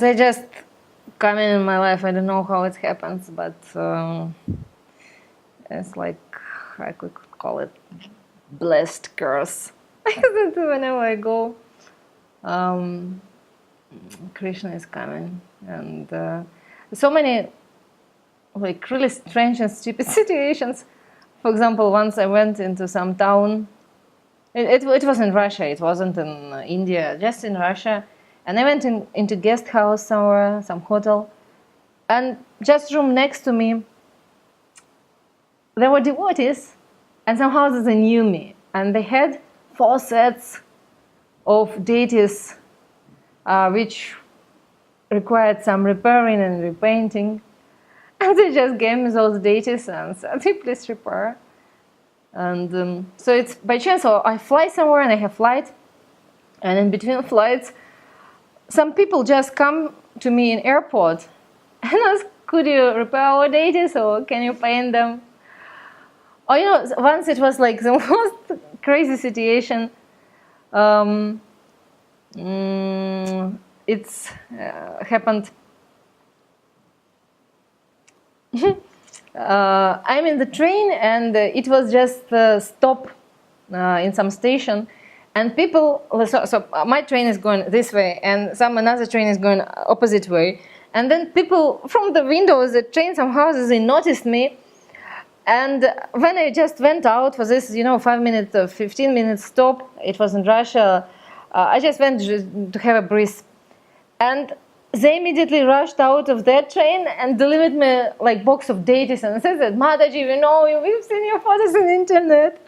They just come in my life. I don't know how it happens, but it's like I could call it blessed curse. Whenever I go, Krishna is coming, and so many like really strange and stupid situations. For example, once I went into some town. It was in Russia. It wasn't in India. Just in Russia. And I went into guest house somewhere, some hotel, and just room next to me, there were devotees, and somehow they knew me, and they had 4 sets of deities, which required some repairing and repainting, and they just gave me those deities and said, please repair. And so it's by chance, so I fly somewhere and I have flight, and in between flights, some people just come to me in airport and ask, could you repair our deities or can you paint them? Or, you know, once it was like the most crazy situation. It's happened. I'm in the train and it was just stop in some station. And people, so my train is going this way, and another train is going opposite way. And then people from the windows, the train somehow they noticed me. And when I just went out for this, 5 minutes or 15 minutes stop, it was in Russia. I just went to have a breeze, and they immediately rushed out of their train and delivered me like box of deities and said that, Mataji, we know you, we've seen your photos on the internet.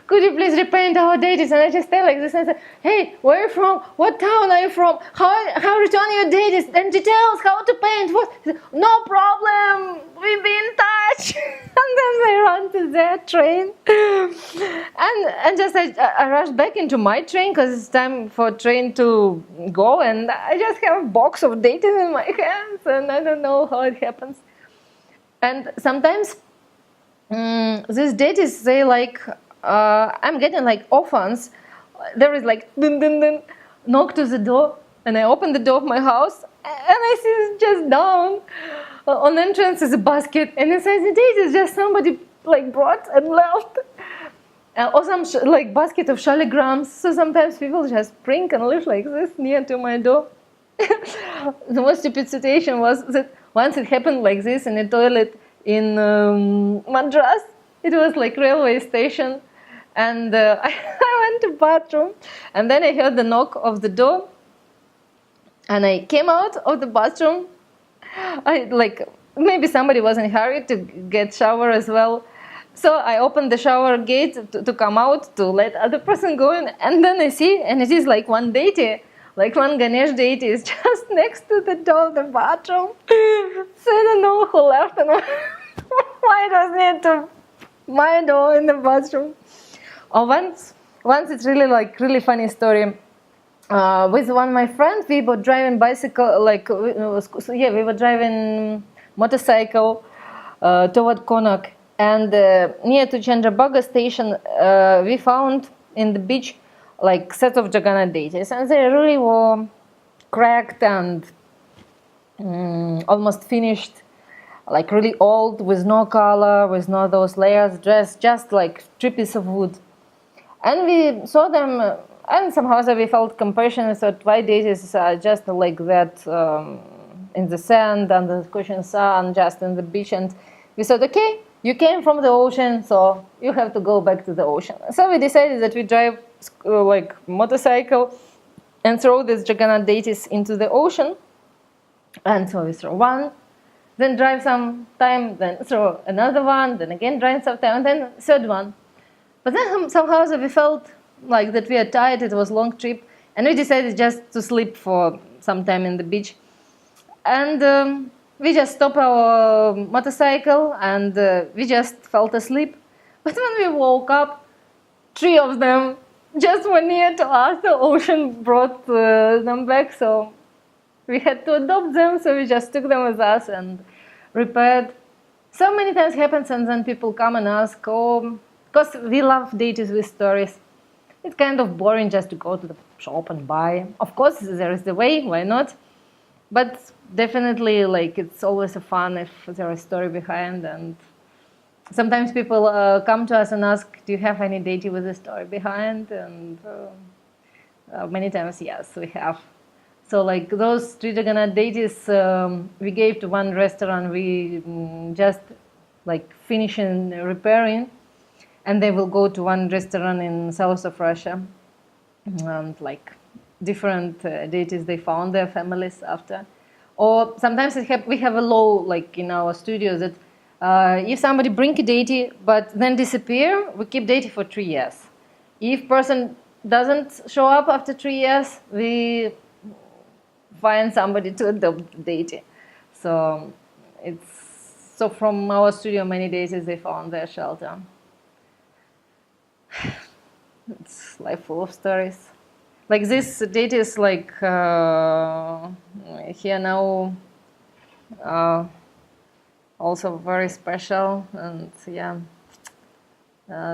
Could you please repaint our deities? And I just stay like this and I said, hey, where are you from? What town are you from? How return your deities? And details, how to paint? What? No problem, we'll be in touch. And then they ran to their train. And just I rushed back into my train because it's time for train to go, and I just have a box of deities in my hands, and I don't know how it happens. And sometimes these deities, they like, I'm getting like orphans. There is like dun dun dun, knock to the door, and I open the door of my house, and I see it's just down on entrance is a basket, and inside the deities just somebody like brought and left. Or some like basket of shaligrams. So sometimes people just bring and live like this near to my door. The most stupid situation was that once it happened like this in a toilet in Madras. It was like railway station, and I went to bathroom, and then I heard the knock of the door, and I came out of the bathroom. Maybe somebody was in a hurry to get shower as well. So I opened the shower gate to come out to let other person go in, and then I see, and it is like one deity, like one Ganesh deity is just next to the door of the bathroom. So I don't know who left and why it was near to my door in the bathroom. Or once it's really funny story. With one of my friends, we were driving bicycle, we were driving motorcycle. toward Konark. And near to Chandrabhaga station, we found in the beach like sets of Jagannath deities, and they really were cracked and almost finished, like really old, with no color, with no those layers, just like 3 pieces of wood. And we saw them, and somehow we felt compassion and thought, why deities are just like that in the sand, under the scorching sun, just in the beach. And we thought, okay, you came from the ocean, so you have to go back to the ocean. So we decided that we drive like motorcycle and throw these Jagannath deities into the ocean. And so we throw one, then drive some time, then throw another one, then again drive some time, and then third one. But then somehow we felt like that we are tired, it was a long trip, and we decided just to sleep for some time in the beach. And we just stopped our motorcycle and we just fell asleep. But when we woke up, 3 of them just were near to us. The ocean brought them back, so we had to adopt them. So we just took them with us and repaired. So many times happens, and then people come and ask, oh, because we love deities with stories. It's kind of boring just to go to the shop and buy. Of course, there is the way, why not? But definitely, like, it's always a fun if there is a story behind. And sometimes people come to us and ask, do you have any deity with a story behind? And many times, yes, we have. So like those 3 Jagannath deities we gave to one restaurant, we just like finishing repairing, and they will go to one restaurant in south of Russia, and like different deities they found their families after. Or sometimes we have a law like in our studio that if somebody bring a deity but then disappear, we keep deity for 3 years. If person doesn't show up after 3 years, we find somebody to adopt the deity. So from our studio, many deities they found their shelter. It's life full of stories. Like this deity is like here now, also very special, and yeah,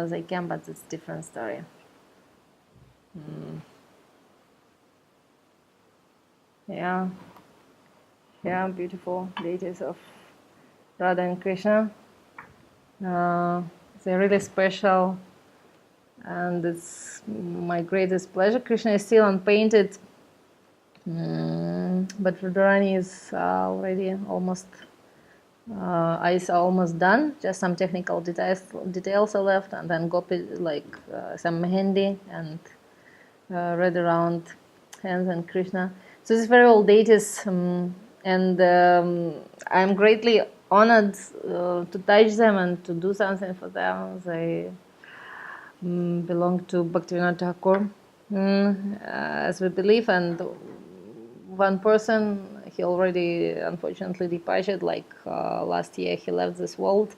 they can, but it's different story. Yeah, beautiful deities of Radha and Krishna. They're really special, and it's my greatest pleasure. Krishna is still unpainted, but Radharani is already almost, eyes are almost done. Just some technical details are left, and then Gopi, like some mehendi and red around hands and Krishna. So these very old deities, and I'm greatly honored to touch them and to do something for them. They belong to Bhaktivinoda Thakur, as we believe, and one person, he already unfortunately departed, like last year he left this world,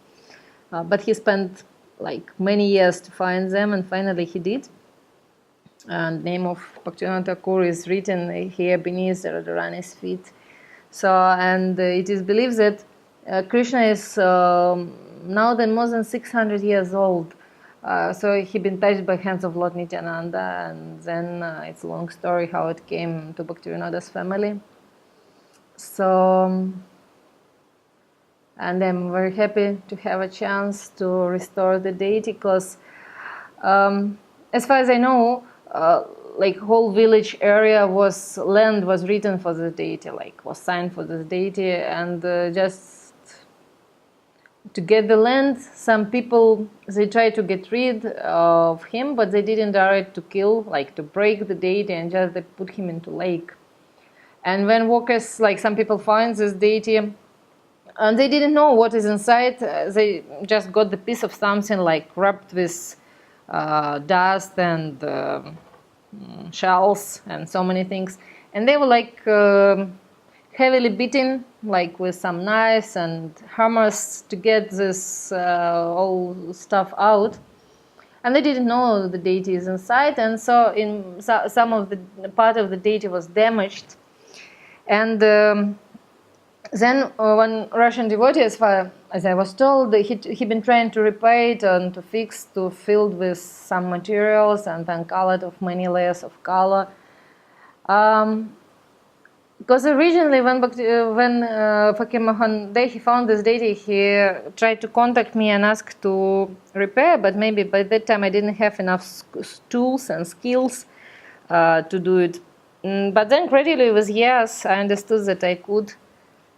but he spent like many years to find them, and finally he did. And name of Bhaktivinoda Thakur is written here beneath Radharani's feet. So, and it is believed that Krishna is now more than 600 years old. So he been touched by hands of Lord Nityananda, and then it's a long story how it came to Bhaktivinoda's family. So, and I'm very happy to have a chance to restore the deity, because as far as I know, like whole village area land was written for the deity, like was signed for the deity, and just to get the land, some people, they tried to get rid of him, but they didn't dare to kill, like to break the deity, and just they put him into lake. And when walkers, like some people find this deity, and they didn't know what is inside, they just got the piece of something like wrapped with dust and shells and so many things, and they were like heavily beaten, like with some knives and hammers, to get this all stuff out. And they didn't know the deity is inside, and so some of the part of the deity was damaged. And Then one Russian devotee, as far as I was told, he'd been trying to repair it and to fix, to fill with some materials and then color it of many layers of color. Because originally when Fakir Mohan Dehi found this deity, he tried to contact me and ask to repair, but maybe by that time I didn't have enough tools and skills to do it. But then gradually with years I understood that I could.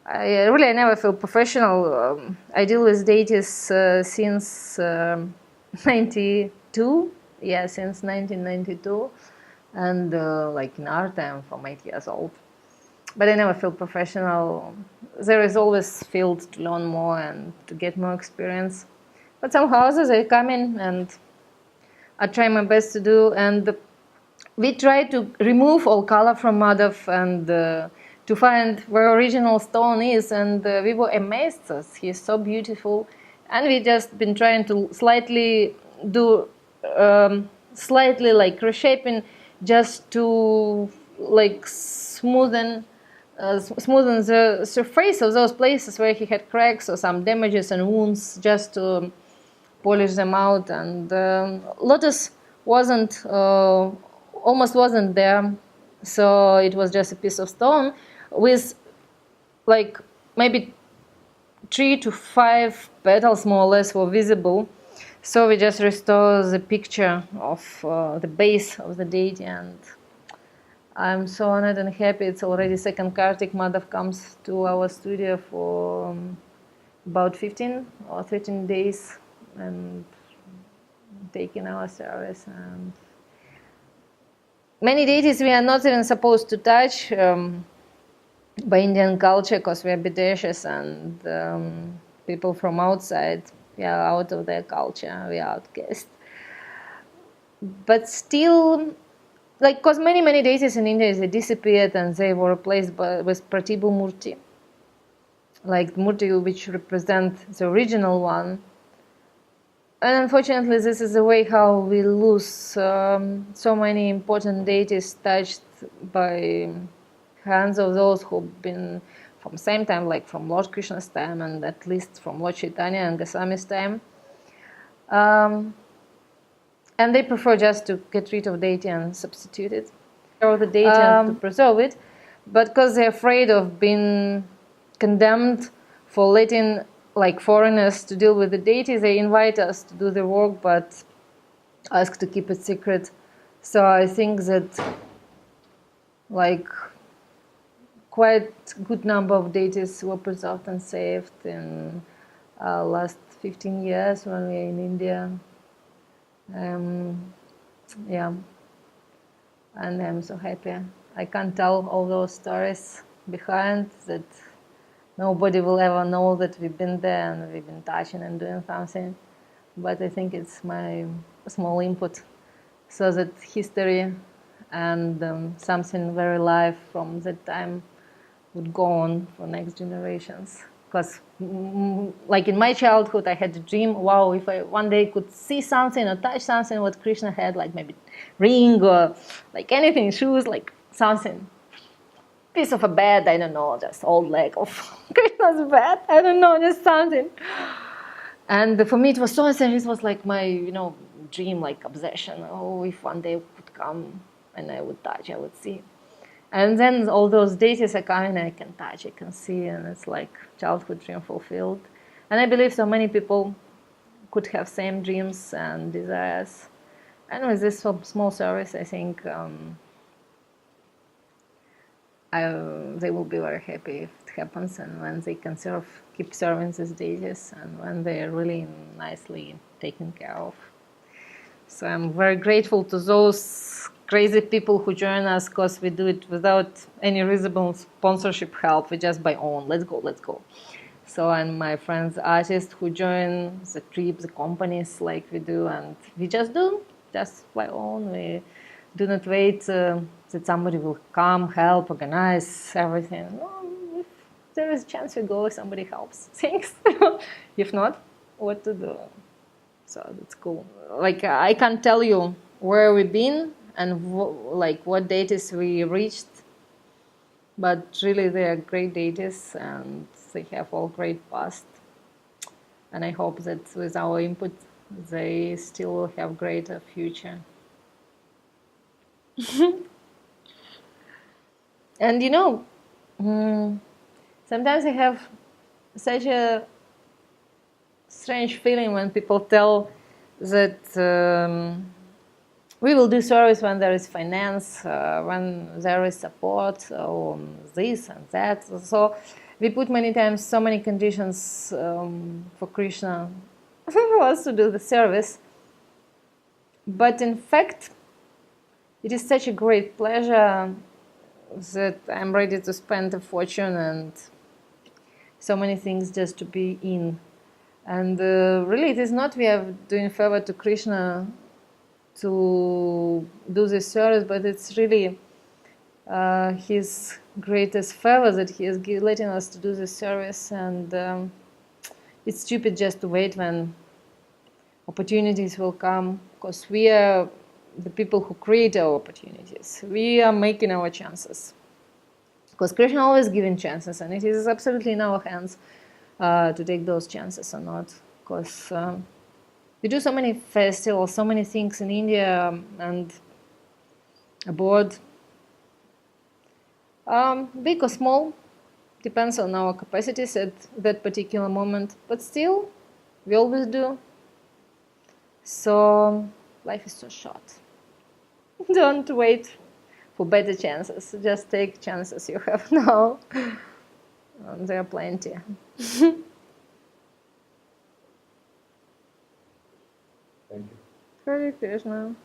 I never feel professional. I deal with deities since 92. Yeah, since 1992. And like in art, I'm from 8 years old. But I never feel professional. There is always field to learn more and to get more experience. But some houses I come in and I try my best to do. And we try to remove all color from Madhav and to find where original stone is. And we were amazed as he's so beautiful. And we just been trying to slightly do, slightly like reshaping, just to like smoothen the surface of those places where he had cracks or some damages and wounds, just to polish them out. And lotus wasn't almost wasn't there, so it was just a piece of stone with like maybe 3 to 5 petals more or less were visible. So we just restore the picture of the base of the deity, and I'm so honored and happy. It's already second Kartik Madhav comes to our studio for about 15 or 13 days and taking our service. And many deities we are not even supposed to touch by Indian culture, because we are Bideshis and people from outside, we are out of their culture, we are outcast. But still, like, because many deities in India, they disappeared and they were replaced with Pratibhu Murti, like Murti which represent the original one. And unfortunately, this is the way how we lose so many important deities touched by hands of those who've been from same time, like from Lord Krishna's time, and at least from Lord Chaitanya and Goswami's time. And they prefer just to get rid of deity and substitute it, or the deity and to preserve it. But because they're afraid of being condemned for letting like foreigners to deal with the deity, they invite us to do the work, but ask to keep it secret. So I think that like quite good number of deities were preserved and saved in last 15 years when we were in India. Yeah, and I'm so happy. I can't tell all those stories behind that. Nobody will ever know that we've been there and we've been touching and doing something. But I think it's my small input, so that history and something very live from that time would go on for next generations. Because like in my childhood, I had a dream, wow, if I one day could see something or touch something what Krishna had, like maybe ring or like anything, shoes, like something. Piece of a bed, I don't know, just old leg of Krishna's bed, I don't know, just something. And for me it was so serious, it was like my, dream, like obsession. Oh, if one day would come and I would touch, I would see. And then all those deities are coming, I can touch, I can see, and it's like childhood dream fulfilled. And I believe so many people could have same dreams and desires. And with this small service, I think they will be very happy if it happens, and when they can keep serving these deities, and when they are really nicely taken care of. So I'm very grateful to those crazy people who join us, because we do it without any reasonable sponsorship help. We just by own, let's go. So, and my friends artists who join the trip, the companies like we do, and we just do, just by own. We do not wait that somebody will come, help, organize everything. No, if there is a chance we go, somebody helps. Thanks. If not, what to do? So that's cool. Like I can't tell you where we've been and like what deities we reached, But really they are great deities and they have all great past. And I hope that with our input they still will have greater future. And you know, sometimes I have such a strange feeling when people tell that we will do service when there is finance, when there is support, or this and that. So we put many times so many conditions for Krishna for us to do the service. But in fact, it is such a great pleasure that I'm ready to spend a fortune and so many things just to be in. And really, it is not we are doing favor to Krishna to do this service, but it's really his greatest favor that he is letting us to do this service. And it's stupid just to wait when opportunities will come, because we are the people who create our opportunities. We are making our chances, because Krishna always giving chances, and it is absolutely in our hands to take those chances or not. Because we do so many festivals, so many things in India and abroad, big or small, depends on our capacities at that particular moment, but still we always do. So life is so short. Don't wait for better chances, just take chances you have now. There are plenty. Thank you. Hare Krishna.